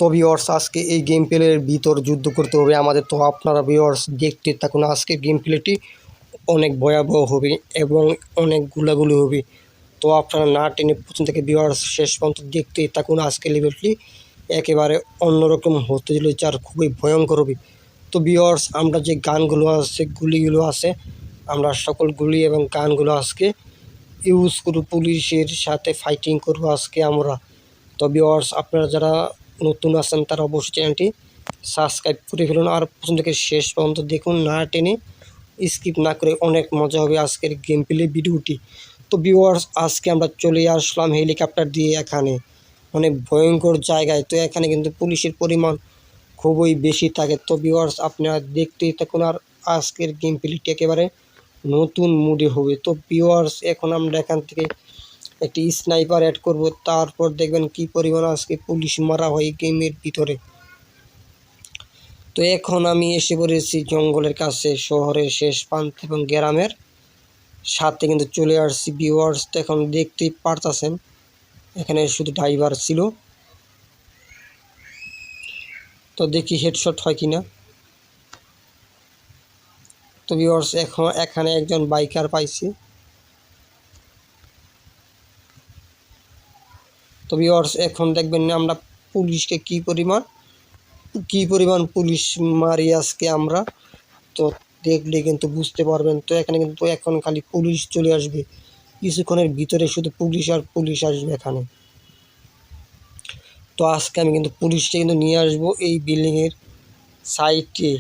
তো ভিউয়ার্স আজকে এই গেম প্লের ভিতর যুদ্ধ করতে হবে আমাদের। তো আপনারা ভিউয়ার্স দেখতে থাকুন, আজকের গেম প্লেটি অনেক ভয়াবহ হবে এবং অনেক গুলাগুলি হবে। তো আপনারা না টেনে প্রথম থেকে ভিউয়ার্স শেষ পর্যন্ত দেখতেই থাকুন। আজকের লেভেলটি একেবারে অন্যরকম হতে চলেছে আর খুবই ভয়ঙ্কর হবে। তো ভিউয়ার্স আমরা যে গানগুলো আছে, গুলিগুলো আছে, আমরা সকল গুলি এবং গানগুলো আজকে ইউজ করব, পুলিশের সাথে ফাইটিং করব আজকে আমরা। তো ভিউয়ার্স আপনারা যারা নতুন আছেন তারা অবশ্যই চ্যানেলটি সাবস্ক্রাইব করে ফেলুন আর প্রথম থেকে শেষ পর্যন্ত দেখুন, না টেনে স্কিপ না করে। অনেক মজা হবে আজকের গেম প্লে ভিডিওটি। তো ভিউয়ার্স আজকে আমরা চলে আসলাম হেলিকপ্টার দিয়ে এখানে অনেক ভয়ঙ্কর জায়গায়। তো এখানে কিন্তু পুলিশের পরিমাণ খুবই বেশি থাকে। তো ভিউয়ার্স আপনারা দেখতেই থাকুন আর আজকের গেম প্লেটি একেবারে নতুন মুডে হবে। তো ভিউয়ার্স এখন আমরা এখান থেকে একটি স্নাইপার অ্যাড করব, তারপর দেখবেন কি পরিমাণ আজকে পুলিশ মারা হয় গেমের ভিতরে। তো এখন আমি এসে পড়েছি জঙ্গলের কাছে, শহরের শেষ প্রান্ত এবং গ্রামের সাথে কিন্তু চলে আসছি ভিউয়ার্স। তো এখন দেখতেই পারতেছেন এখানে শুধু ড্রাইভার ছিল। তো দেখি হেডশট হয় কিনা। তো ভিউয়ার্স এখন এখানে একজন বাইকার পাইছি। তো ভিউয়ার্স এখন দেখবেন না আমরা পুলিশকে কি পরিমাণ পুলিশ মারি আজকে আমরা। তো দেখলে কিন্তু বুঝতে পারবেন। তো এখানে কিন্তু এখন খালি পুলিশ চলে আসবে, কিছুক্ষণের ভিতরে শুধু পুলিশ আর পুলিশ আসবে এখানে। তো আজকে আমি কিন্তু পুলিশকে কিন্তু নিয়ে আসবো এই বিল্ডিংয়ের সাইডে।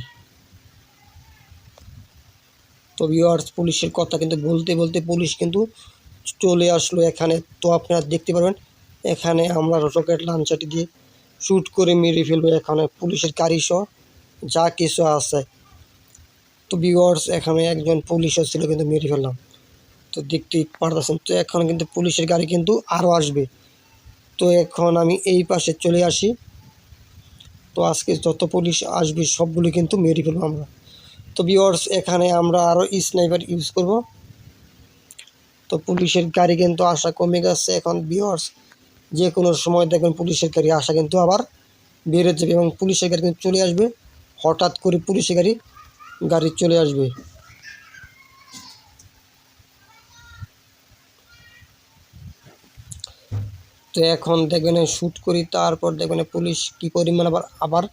তো ভিউয়ার্স পুলিশের কথা কিন্তু বলতে বলতে পুলিশ কিন্তু চলে আসলো এখানে। তো আপনারা দেখতে পারবেন এখানে আমরা রকেট লঞ্চারটি দিয়ে শ্যুট করে মেরে ফেলবো এখানে পুলিশের গাড়ি সহ যা কিছু আছে। তো ভিউয়ার্স এখানে একজন পুলিশও ছিল কিন্তু মেরে ফেললাম। তো দেখতেই পারতেছেন। তো এখন কিন্তু পুলিশের গাড়ি কিন্তু আরও আসবে। তো এখন আমি এই পাশে চলে আসি। তো আজকে যত পুলিশ আসবে সবগুলো কিন্তু মেরে ফেলবো আমরা। তো ভিউয়ার্স এখানে আমরা আরও স্নাইপার ইউজ করব। তো পুলিশের গাড়ি কিন্তু আসা কমে গেছে এখন ভিউয়ার্স। যে কোনো সময় দেখবেন পুলিশের গাড়ি আসা কিন্তু আবার বেড়ে যাবে এবং পুলিশের গাড়ি কিন্তু চলে আসবে হঠাৎ করে, পুলিশের গাড়ি চলে আসবে। তো এখন দেখবেন শ্যুট করি, তারপর দেখবেন পুলিশ কী পরিমাণ আবার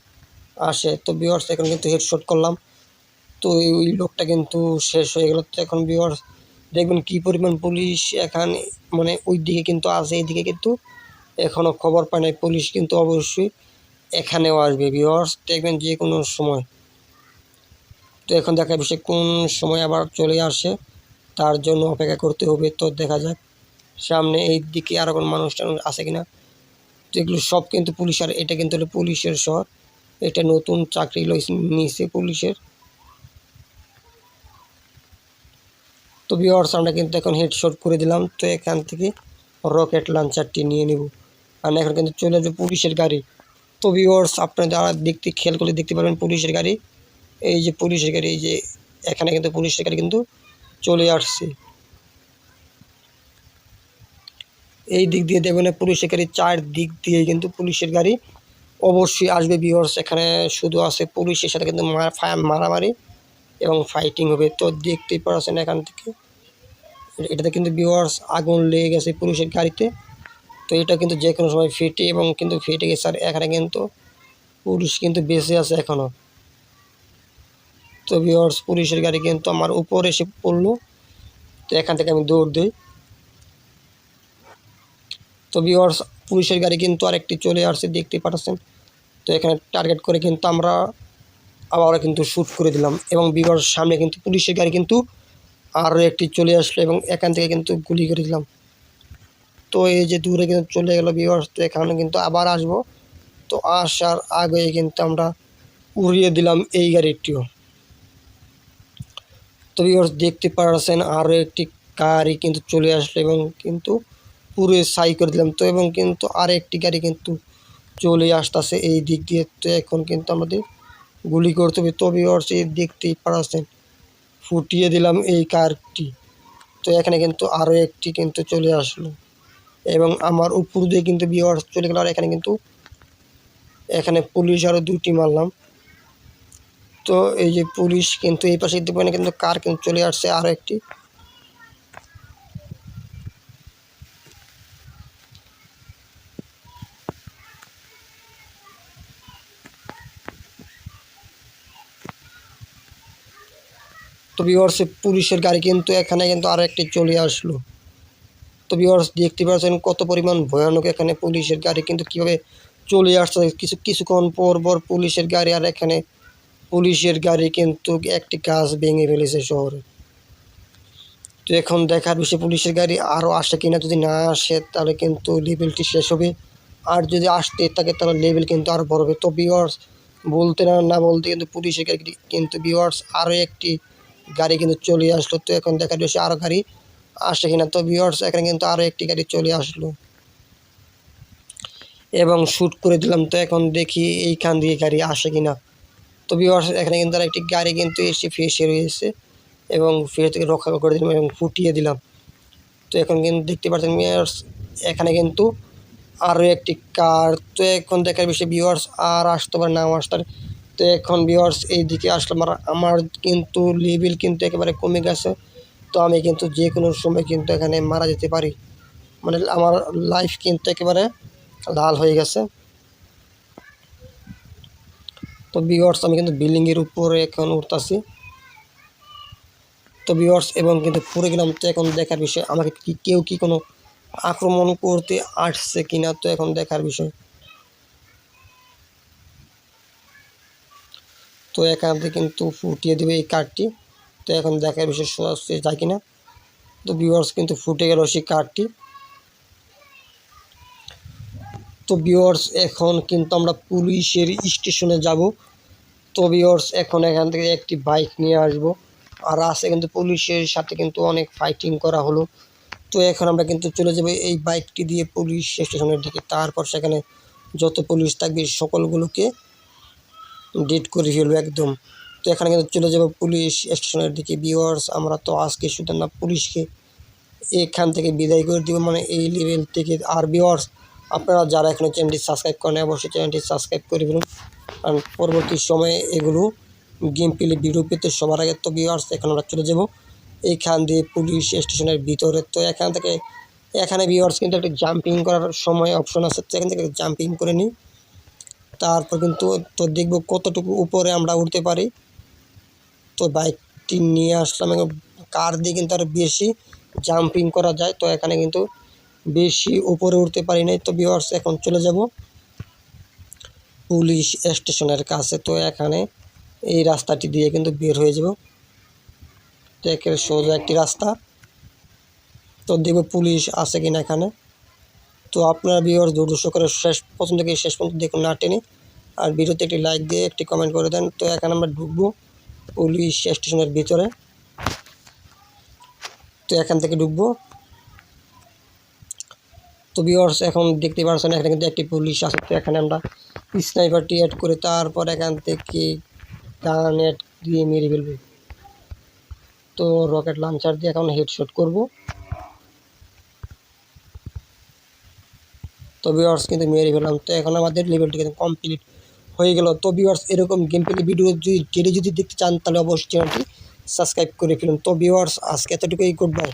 আসে। তো ভিউয়ার্স এখন কিন্তু হেডশট করলাম। তো ওই লোকটা কিন্তু শেষ হয়ে গেল। তো এখন ভিউয়ার্স দেখবেন কী পরিমাণ পুলিশ এখানে, মানে ওই দিকে কিন্তু আছে, এইদিকে কিন্তু এখনও খবর পায় নাই। পুলিশ কিন্তু অবশ্যই এখানেও আসবে ভিউয়ার্স, দেখবেন যে কোনো সময়। তো এখন দেখা যাবে সে কোন সময় আবার চলে আসে, তার জন্য অপেক্ষা করতে হবে। তো দেখা যাক সামনে এই দিকে আরও কোনো মানুষ টানুষ আছে কিনা। তো এগুলো সব কিন্তু পুলিশ, আর এটা কিন্তু হলো পুলিশের শহর। এটা নতুন চাকরি নিয়েছে পুলিশের। তো ভিউয়ার্স আমরা কিন্তু এখন হেডশট করে দিলাম। তো এখান থেকে রকেট লঞ্চারটি নিয়ে নেব আর এখন কিন্তু চলে আসবে পুলিশের গাড়ি। তো ভিউয়ার্স আপনারা যারা খেয়াল করলে দেখতে পারবেন পুলিশের গাড়ি, এই যে পুলিশের গাড়ি, এই যে এখানে কিন্তু পুলিশের গাড়ি কিন্তু চলে আসছে। এই দিক দিয়ে দেখবেন পুলিশের গাড়ি, চার দিক দিয়ে কিন্তু পুলিশের গাড়ি অবশ্যই আসবে ভিউয়ার্স। এখানে শুধু আছে পুলিশের সাথে কিন্তু মারামারি এবং ফাইটিং হবে। তো দেখতেই পাচ্ছেন এখান থেকে এটাতে কিন্তু ভিউয়ার্স আগুন লেগে গেছে পুলিশের গাড়িতে। তো এটা কিন্তু যে কোনো সময় ফেটে এবং কিন্তু ফেটে গেছে, আর এখানে কিন্তু পুলিশ কিন্তু বেঁচে আছে এখনও। তো ভিউয়ার্স পুলিশের গাড়ি কিন্তু আমার উপরে এসে পড়লো। তো এখান থেকে আমি দৌড় দিই। তো ভিউয়ার্স পুলিশের গাড়ি কিন্তু আরেকটি চলে আসছে, দেখতে পাচ্ছেন। তো এখানে টার্গেট করে কিন্তু আমরা আবার কিন্তু শ্যুট করে দিলাম এবং ভিউয়ার্স সামনে কিন্তু পুলিশের গাড়ি কিন্তু আরও একটি চলে আসলো এবং এখান থেকে কিন্তু গুলি করে দিলাম। তো এই যে দূরে কিন্তু চলে গেল ভিউয়ার্স। তো এখানে কিন্তু আবার আসবো। তো আসার আগে কিন্তু আমরা উড়িয়ে দিলাম এই গাড়িটিও। তো ভিউয়ার্স দেখতে পাচ্ছেন আরও একটি গাড়ি কিন্তু চলে আসলো এবং কিন্তু পুরো সাই করে দিলাম। তো এবং কিন্তু আর একটি গাড়ি কিন্তু চলে আসতেছে এই দিক দিয়ে। তো এখন কিন্তু আমাদের গুলি করতে হবে। তো ভিউয়ার্স এই দেখতেই পাচ্ছেন ফুটিয়ে দিলাম এই কারটি। তো এখানে কিন্তু আরও একটি কিন্তু চলে আসলো এবং আমার উপর দিয়ে কিন্তু ভিউয়ার্স চলে গেল। আর এখানে কিন্তু এখানে পুলিশ আরও 2টি মারলাম। তো এই যে পুলিশ কিন্তু এই পাশে দিতে পারে না, কিন্তু কার কিন্তু চলে আসছে আরও একটি। তো ভিউয়ার্স পুলিশের গাড়ি কিন্তু এখানে কিন্তু আরও একটি চলে আসলো। তো ভিউয়ার্স দেখতে পাচ্ছেন কত পরিমাণ ভয়ানক এখানে পুলিশের গাড়ি কিন্তু কীভাবে চলে আসছে কিছুক্ষণ পর পর পুলিশের গাড়ি। আর এখানে পুলিশের গাড়ি কিন্তু একটি গাছ ভেঙে ফেলেছে শহরে। তো এখন দেখার বিষয় পুলিশের গাড়ি আরও আসে কিনা। যদি না আসে তাহলে কিন্তু লেভেলটি শেষ হবে, আর যদি আসতে থাকে তাহলে লেভেল কিন্তু আরও বড় হবে। তো ভিউয়ার্স বলতে না বলতে কিন্তু পুলিশের গাড়ি কিন্তু ভিউয়ার্স আরও একটি গাড়ি কিন্তু চলে আসলো। তো এখন দেখার বিষয় আরও গাড়ি আসে কিনা। তো ভিউয়ার্স এখানে কিন্তু আরও একটি গাড়ি চলে আসলো এবং শ্যুট করে দিলাম। তো এখন দেখি এইখান দিয়ে গাড়ি আসে কিনা। তো ভিউয়ার্স এখানে কিন্তু আর একটি গাড়ি কিন্তু এসে ফেসে রয়েছে এবং ফেস থেকে রক্ষা করে দিলাম এবং ফুটিয়ে দিলাম। তো এখন কিন্তু দেখতে পাচ্ছেন ভিউয়ার্স এখানে কিন্তু আরও একটি কার। তো এখন দেখার বিষয় ভিউয়ার্স আর আসতে পারে নাও আসতে পারে। তো এখন ভিউয়ার্স এইদিকে আসলাম, আর আমার কিন্তু লেভেল কিন্তু একেবারে কমে গেছে। তো আমি কিন্তু যে কোনো সময় কিন্তু এখানে মারা যেতে পারি, মানে আমার লাইফ কিন্তু একেবারে লাল হয়ে গেছে। তো ভিউয়ার্স আমি কিন্তু বিল্ডিংয়ের উপরে এখন উঠতেছি। তো ভিউয়ার্স এবং কিন্তু পড়ে গেলাম। তো এখন দেখার বিষয় আমাকে কেউ কি কোনো আক্রমণ করতে আসছে কিনা। তো এখন দেখার বিষয়। তো এখান থেকে কিন্তু ফুটিয়ে দেবে এই কার্ডটি। তো এখন দেখার বিষয় সে যায় কিনা। তো ভিউয়ার্স কিন্তু ফুটে গেল সেই কার্ডটি। তো ভিউয়ার্স এখন কিন্তু আমরা পুলিশের স্টেশনে যাব। তো ভিউয়ার্স এখন এখান থেকে একটি বাইক নিয়ে আসব, আর আছে কিন্তু পুলিশের সাথে কিন্তু অনেক ফাইটিং করা হলো। তো এখন আমরা কিন্তু চলে যাব এই বাইকটি দিয়ে পুলিশ স্টেশনের দিকে। তারপর সেখানে যত পুলিশ থাকবে সকলগুলোকে ডেট করে ফেলবো একদম। তো এখানে কিন্তু চলে যাব পুলিশ স্টেশনের দিকে। ভিউয়ার্স আমরা তো আজকে শুধু না পুলিশকে এখান থেকে বিদায় করে দিব, মানে এই লেভেল থেকে। আর ভিউয়ার্স আপনারা যারা এখনও চ্যানেলটি সাবস্ক্রাইব করেন অবশ্যই চ্যানেলটি সাবস্ক্রাইব করে ফেলুন, কারণ পরবর্তী সময়ে এগুলো গেম প্লে ভিডিও পেতে সবার আগে। তো ভিউয়ার্স এখন আমরা চলে যাব এইখান দিয়ে পুলিশ স্টেশনের ভিতরে। তো এখান থেকে এখানে ভিউয়ার্স কিন্তু একটা জাম্পিং করার সময় অপশন আছে, তো এখান থেকে জাম্পিং করে নিই। তারপর কিন্তু তো দেখব কতটুকু উপরে আমরা উঠতে পারি। তো বাইকটি নিয়ে আসলাম এবং কার দিয়ে কিন্তু আরও বেশি জাম্পিং করা যায়। তো এখানে কিন্তু বেশি উপরে উঠতে পারি নাই। তো ভিউয়ার্স এখন চলে যাব পুলিশ স্টেশনের কাছে। তো এখানে এই রাস্তাটি দিয়ে কিন্তু বের হয়ে যাব। তো একেবারে সোজা একটি রাস্তা। তো দেখব পুলিশ আছে কিনা এখানে। তো আপনারা ভিউয়ার্স ধৈর্য করে প্রথম থেকে শেষ পর্যন্ত দেখুন না টেনে, আর ভিডিওতে একটি লাইক দিয়ে একটি কমেন্ট করে দেন। তো এখানে আমরা ঢুকবো পুলিশ স্টেশনের ভিতরে। তো এখান থেকে ঢুকবো। তো ভিউয়ার্স এখন দেখতে পাচ্ছেন এখানে কিন্তু একটি পুলিশ আছে। তো এখানে আমরা স্নাইপারটি অ্যাড করে তারপর এখান থেকে গান অ্যাড দিয়ে মেরে ফেলবো। তো রকেট লঞ্চার দিয়ে এখন হেডশট করব। তো ভিউয়ার্স কিন্তু মেরে ফেললাম। তো এখন আমাদের লেভেলটি কিন্তু কমপ্লিট হয়ে গেল। তো ভিউয়ার্স এরকম গেম প্লে ভিডিও যদি দেখতে চান তাহলে অবশ্যই চ্যানেলটি সাবস্ক্রাইব করে ফেলুন। তো ভিউয়ার্স আজকে এতটুকুই, গুড বাই।